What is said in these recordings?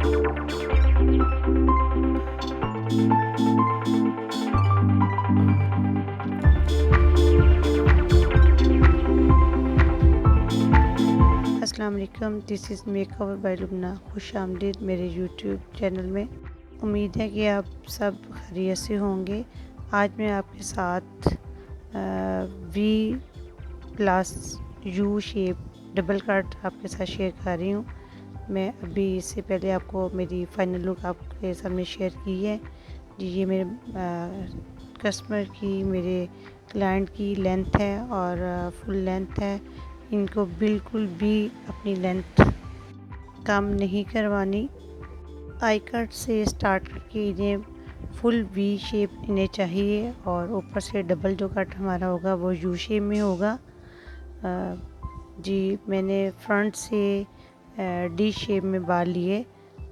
अस्सलाम वालेकुम, this is makeover by Lubna. खुश आमदीद मेरे यूट्यूब चैनल में। उम्मीद है कि आप सब खैरियत से होंगे। आज मैं आपके साथ V plus U shape double cut आपके साथ शेयर कर रही हूँ। मैं अभी इससे पहले आपको मेरी फ़ाइनल लुक आपके सामने शेयर की है। जी, ये मेरे कस्टमर की, मेरे क्लाइंट की लेंथ है और फुल लेंथ है। इनको बिल्कुल भी अपनी लेंथ कम नहीं करवानी। आई कट से स्टार्ट करके इन्हें फुल वी शेप इन्हें चाहिए और ऊपर से डबल जो कट हमारा होगा वो यू शेप में होगा। जी, मैंने फ्रंट से डी शेप में बाल लिए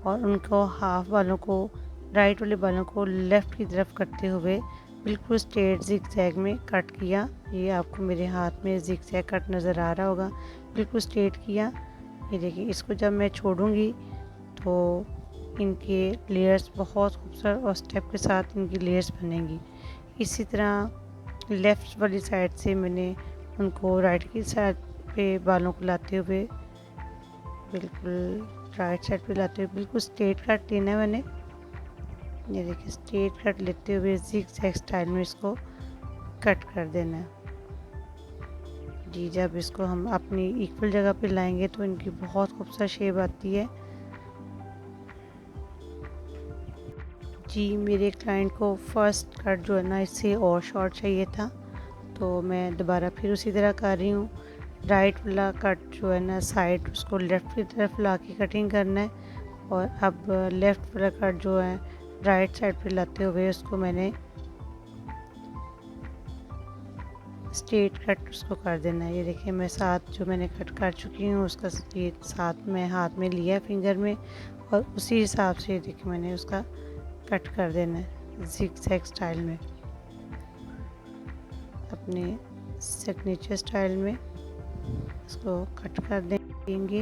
और उनको हाफ बालों को, राइट वाले बालों को लेफ़्ट की तरफ करते हुए बिल्कुल स्ट्रेट ज़िगज़ैग में कट किया। ये आपको मेरे हाथ में ज़िगज़ैग कट नज़र आ रहा होगा। बिल्कुल स्ट्रेट किया। ये देखिए, इसको जब मैं छोड़ूंगी तो इनके लेयर्स बहुत खूबसूरत और स्टेप के साथ इनकी लेयर्स बनेंगी। इसी तरह लेफ़्ट वाली साइड से मैंने उनको राइट की साइड पे बालों को लाते हुए, बिल्कुल राइट साइड पे लाते हुए बिल्कुल स्ट्रेट कट लेना है मैंने। ये देखिए, स्ट्रेट कट लेते हुए ज़िगज़ैग स्टाइल में इसको कट कर देना है। जी, जब इसको हम अपनी इक्वल जगह पे लाएंगे तो इनकी बहुत खूबसूरत शेप आती है। जी, मेरे क्लाइंट को फर्स्ट कट जो है ना, इससे और शॉर्ट चाहिए था, तो मैं दोबारा फिर उसी तरह कर रही हूँ। राइट वाला कट जो है ना साइड, उसको लेफ़्ट की तरफ ला के कटिंग करना है और अब लेफ़्ट वाला कट जो है राइट साइड पे लाते हुए उसको मैंने स्ट्रेट कट उसको कर देना है। ये देखिए, मैं साथ जो मैंने कट कर चुकी हूँ उसका ये साथ में हाथ में लिया फिंगर में और उसी हिसाब से देखिए मैंने उसका कट कर देना है ज़िगज़ैग स्टाइल में, अपने सिग्नेचर स्टाइल में इसको कट कर देंगे।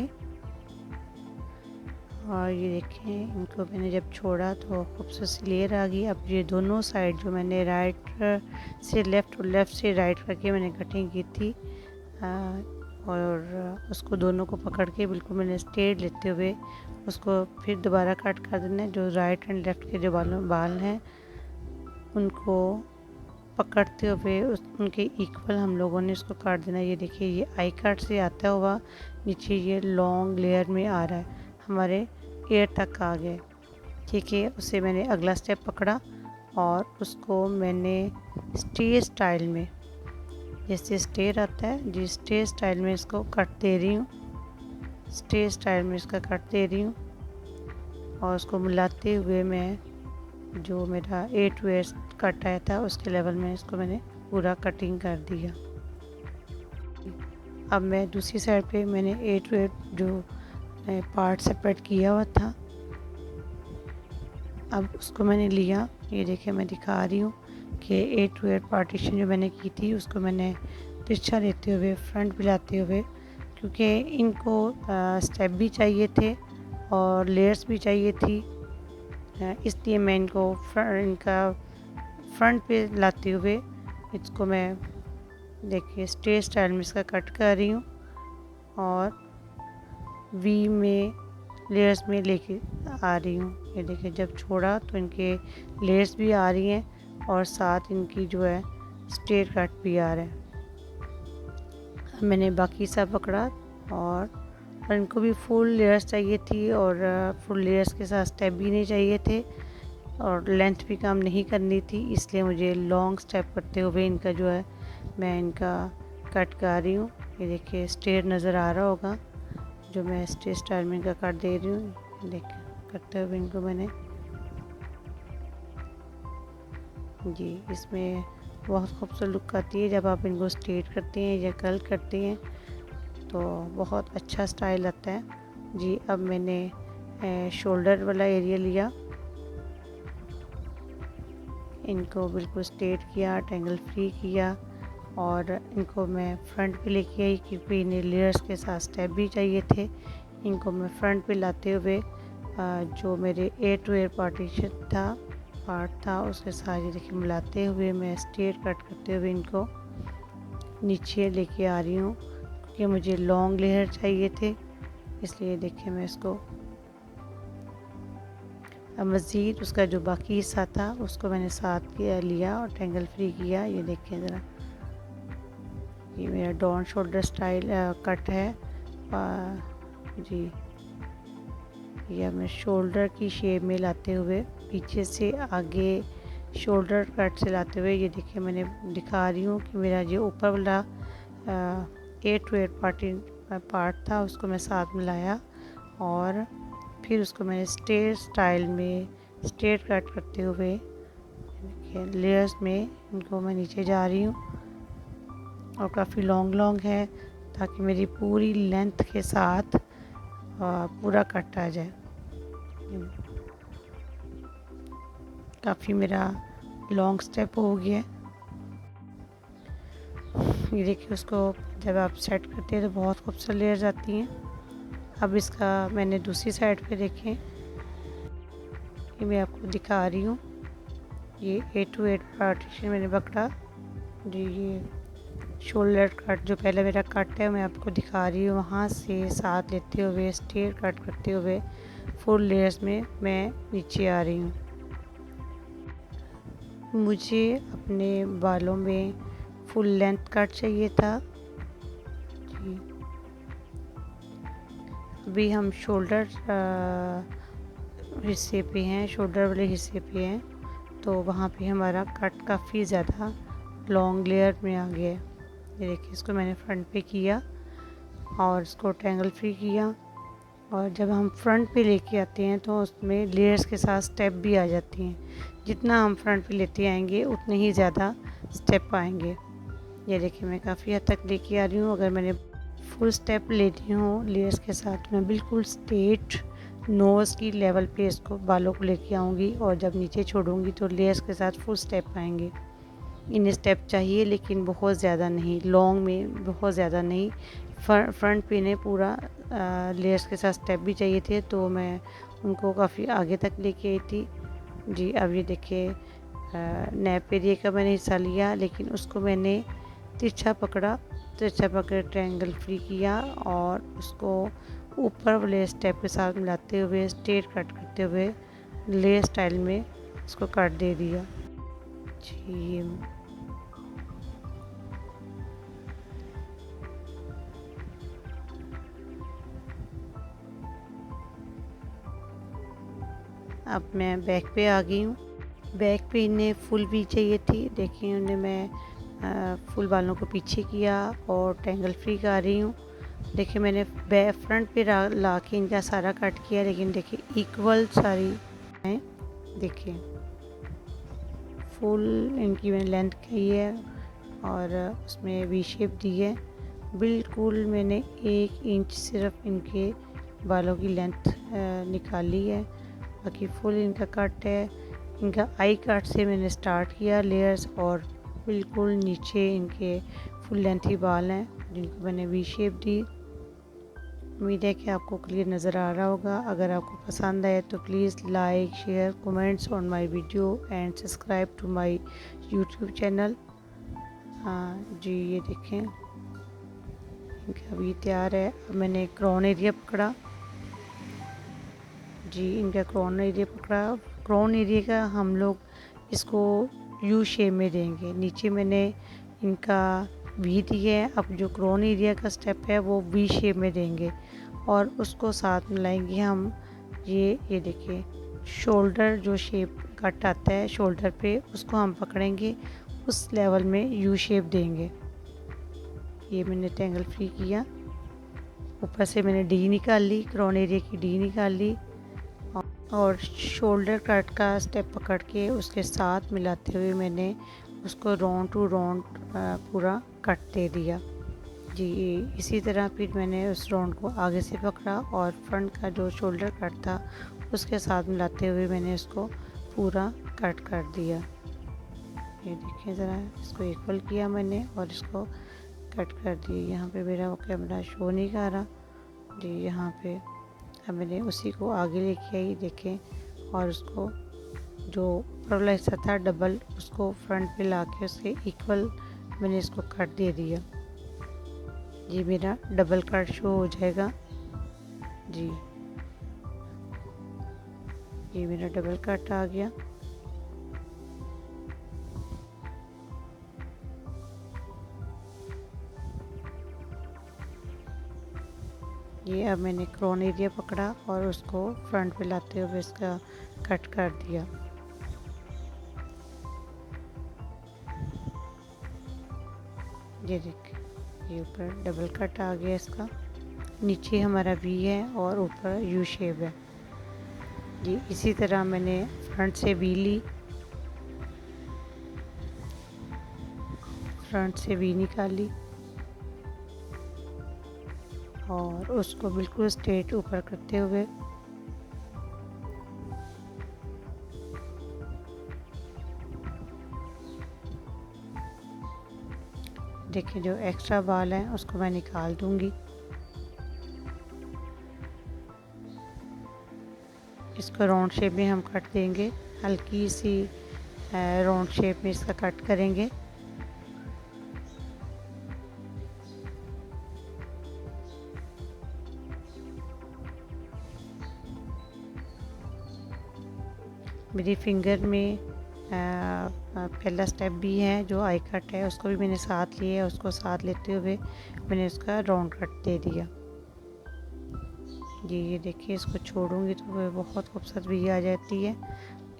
और ये देखें, इनको मैंने जब छोड़ा तो खूबसूरत सी लेयर आ गई। अब ये दोनों साइड जो मैंने राइट से लेफ़्ट और लेफ़्ट से राइट करके मैंने कटिंग की थी और उसको दोनों को पकड़ के बिल्कुल मैंने स्ट्रेट लेते हुए उसको फिर दोबारा कट कर देना है। जो राइट एंड लेफ़्ट के जो बाल हैं उनको पकड़ते हुए उनके इक्वल हम लोगों ने इसको काट देना। ये देखिए, ये आई कट से आता हुआ नीचे ये लॉन्ग लेयर में आ रहा है, हमारे एयर तक आ गए। ठीक है, उसे मैंने अगला स्टेप पकड़ा और उसको मैंने स्टेयर स्टाइल में, जैसे स्टेयर आता है जी, स्टेयर स्टाइल में इसको कट दे रही हूँ। स्टेयर स्टाइल में इसका कट दे रही हूँ और उसको मिलाते हुए मैं जो मेरा 8 वेयर्स कट आया था उसके लेवल में इसको मैंने पूरा कटिंग कर दिया। अब मैं दूसरी साइड पे मैंने 8 वेयर जो पार्ट सेपरेट किया हुआ था, अब उसको मैंने लिया। ये देखिए, मैं दिखा रही हूँ कि 8 वेयर पार्टीशन जो मैंने की थी उसको मैंने तिरछा लेते हुए फ्रंट पे लाते हुए, क्योंकि इनको स्टेप भी चाहिए थे और लेयर्स भी चाहिए थी, इसलिए मैं इनको इनका फ्रंट पे लाते हुए इसको मैं देखिए स्ट्रेट स्टाइल में इसका कट कर रही हूँ और वी में लेयर्स में लेके आ रही हूँ। ये देखिए, जब छोड़ा तो इनके लेयर्स भी आ रही हैं और साथ इनकी जो है स्ट्रेट कट भी आ रहा है। मैंने बाकी सब पकड़ा और इनको भी फुल लेयर्स चाहिए थी और फुल लेयर्स के साथ स्टेप भी नहीं चाहिए थे और लेंथ भी कम नहीं करनी थी, इसलिए मुझे लॉन्ग स्टेप करते हुए इनका जो है मैं इनका कट कर रही हूँ। ये देखिए, स्ट्रेट नज़र आ रहा होगा जो मैं स्ट्रेट स्टाइल में इनका कट दे रही हूँ। देखिए, करते हुए इनको मैंने जी, इसमें बहुत खूबसूरत लुक आती है जब आप इनको स्ट्रेट करते हैं या कर्ल करते हैं तो बहुत अच्छा स्टाइल आता है। जी, अब मैंने शोल्डर वाला एरिया लिया, इनको बिल्कुल स्ट्रेट किया, टेंगल फ्री किया और इनको मैं फ्रंट पे लेके आई क्योंकि इन्हें लेयर्स के साथ स्टेप भी चाहिए थे। इनको मैं फ्रंट पे लाते हुए जो मेरे ए टू एयर पार्ट था उसके साथ ये देखिए मिलाते हुए मैं स्ट्रेट कट करते हुए इनको नीचे लेके आ रही हूँ, क्योंकि मुझे लॉन्ग लेयर चाहिए थे, इसलिए देखिए मैं इसको मज़ीद उसका जो बाकी हिस्सा था उसको मैंने साथ लिया और ट्रैंगल फ्री किया। ये देखिए ज़रा, ये मेरा डाउन शोल्डर स्टाइल कट है जी। ये मैं शोल्डर की शेप में लाते हुए पीछे से आगे शोल्डर कट से लाते हुए ये देखिए मैंने दिखा रही हूँ कि मेरा जो ऊपर वाला ए टू एट पार्ट था उसको मैं साथ मिलाया और फिर उसको मैंने स्ट्रेट कट करते हुए देखिए लेयर्स में इनको मैं नीचे जा रही हूँ और काफ़ी लॉन्ग है ताकि मेरी पूरी लेंथ के साथ पूरा कट आ जाए। काफ़ी मेरा लॉन्ग स्टेप हो गया। ये देखिए उसको जब आप सेट करते हैं तो बहुत खूबसूरत लेयर्स आती हैं। अब इसका मैंने दूसरी साइड पे देखें, ये मैं आपको दिखा रही हूँ। ये 8 to 8 पार्टीशन मैंने पकड़ा जी। ये शोल्डर कट जो पहले मेरा कट है मैं आपको दिखा रही हूँ, वहाँ से साथ लेते हुए स्ट्रेट कट करते हुए फुल लेयर्स में मैं नीचे आ रही हूँ। मुझे अपने बालों में फुल लेंथ कट चाहिए था जी। अभी हम शोल्डर हिस्से पे हैं, शोल्डर वाले हिस्से पे हैं, तो वहाँ पे हमारा कट काफ़ी ज़्यादा लॉन्ग लेयर में आ गया है। ये देखिए इसको मैंने फ्रंट पे किया और इसको ट्रायंगल फ्री किया, और जब हम फ्रंट पे लेके आते हैं तो उसमें लेयर्स के साथ स्टेप भी आ जाती हैं। जितना हम फ्रंट पे लेते आएंगे उतने ही ज़्यादा स्टेप आएंगे। ये देखिए मैं काफ़ी हद तक लेके आ रही हूँ। अगर मैंने फुल स्टेप लेती हूँ लेयर्स के साथ, मैं बिल्कुल स्ट्रेट नोज़ की लेवल पे इसको बालों को लेके आऊँगी, और जब नीचे छोड़ूंगी तो लेयर्स के साथ फुल स्टेप आएंगे। इन स्टेप चाहिए लेकिन बहुत ज़्यादा नहीं, लॉन्ग में बहुत ज़्यादा नहीं। फ्रंट पे ने पूरा लेयर्स के साथ स्टेप भी चाहिए थे, तो मैं उनको काफ़ी आगे तक लेके आई थी जी। अब ये देखिए नैप एरिया का मैंने हिस्सा लिया, लेकिन उसको मैंने तिरछा पकड़ ट्रायंगल फ्री किया और उसको ऊपर वाले स्टेप के साथ मिलाते हुए स्ट्रेट कट करते हुए लेयर स्टाइल में इसको काट दे दिया जी। अब मैं बैक पे आ गई हूँ। बैक पे इन्हें फुल भी चाहिए थी, देखिए उन्हें मैं फुल बालों को पीछे किया और ट्रायंगल फ्री कर रही हूँ। देखिए मैंने फ्रंट पे ला के इनका सारा कट किया, लेकिन देखिए इक्वल सारी हैं। देखिए फुल इनकी मैंने लेंथ की है और उसमें वी शेप दी है। बिल्कुल मैंने 1 इंच सिर्फ इनके बालों की लेंथ निकाली है, बाकी फुल इनका कट है। इनका आई कट से मैंने स्टार्ट किया लेयर्स, और बिल्कुल नीचे इनके फुल लेंथ ही बाल हैं जिनको मैंने वी शेप दी। उम्मीद है कि आपको क्लियर नज़र आ रहा होगा। अगर आपको पसंद आए तो please like share comments on my video and subscribe to my YouTube channel. जी ये देखें इनका अभी तैयार है। अब मैंने क्राउन एरिया पकड़ा जी, इनका क्राउन एरिया पकड़ा। क्राउन एरिया का हम लोग इसको यू शेप में देंगे। नीचे मैंने इनका वी दिया है, अब जो क्राउन एरिया का स्टेप है वो वी शेप में देंगे और उसको साथ मिलाएंगे हम। ये देखिए शोल्डर जो शेप कट आता है शोल्डर पे, उसको हम पकड़ेंगे, उस लेवल में यू शेप देंगे। ये मैंने ट्रायंगल फ्री किया, ऊपर से मैंने डी निकाल ली, क्राउन एरिया की डी निकाल ली और शोल्डर कट का स्टेप पकड़ के उसके साथ मिलाते हुए मैंने उसको राउंड टू राउंड पूरा कट दे दिया जी। इसी तरह फिर मैंने उस राउंड को आगे से पकड़ा और फ्रंट का जो शोल्डर कट था उसके साथ मिलाते हुए मैंने उसको पूरा कट कर दिया। ये देखिए ज़रा, इसको इक्वल किया मैंने और इसको कट कर दिया। यहाँ पे मेरा वो कैमरा शो नहीं कर रहा जी। यहाँ पे अब मैंने उसी को आगे लेके आई, देखें, और उसको जो ऊपर वाला हिस्सा था डबल, उसको फ्रंट पे ला के उसके इक्वल मैंने इसको कट दे दिया। ये मेरा डबल कट शो हो जाएगा जी। ये मेरा डबल कट आ गया। ये अब मैंने क्रोन एरिया पकड़ा और उसको फ्रंट पे लाते हुए इसका कट कर दिया। ये देखिए, ये ऊपर डबल कट आ गया इसका। नीचे हमारा वी है और ऊपर यू शेप है। ये इसी तरह मैंने फ्रंट से वी ली, फ्रंट से वी निकाली और उसको बिल्कुल स्ट्रेट ऊपर करते हुए देखिए, जो एक्स्ट्रा बाल हैं उसको मैं निकाल दूंगी। इसको राउंड शेप में हम कट देंगे, हल्की सी राउंड शेप में इसका कट करेंगे। मेरी फिंगर में पहला स्टेप भी है जो आई कट है, उसको भी मैंने साथ लिया, उसको साथ लेते हुए मैंने उसका राउंड कट दे दिया। ये देखिए, इसको छोड़ूंगी तो वह बहुत खूबसूरत भी आ जाती है।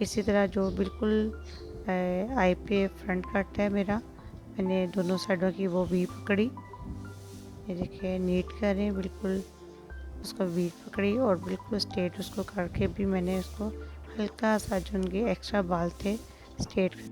इसी तरह जो बिल्कुल आई पे फ्रंट कट है मेरा, मैंने दोनों साइडों की वो भी पकड़ी। ये देखिए, नीट करें बिल्कुल, उसको वी पकड़ी और बिल्कुल स्ट्रेट उसको करके भी मैंने उसको हल्का सा जो उनके एक्स्ट्रा बाल थे स्ट्रेट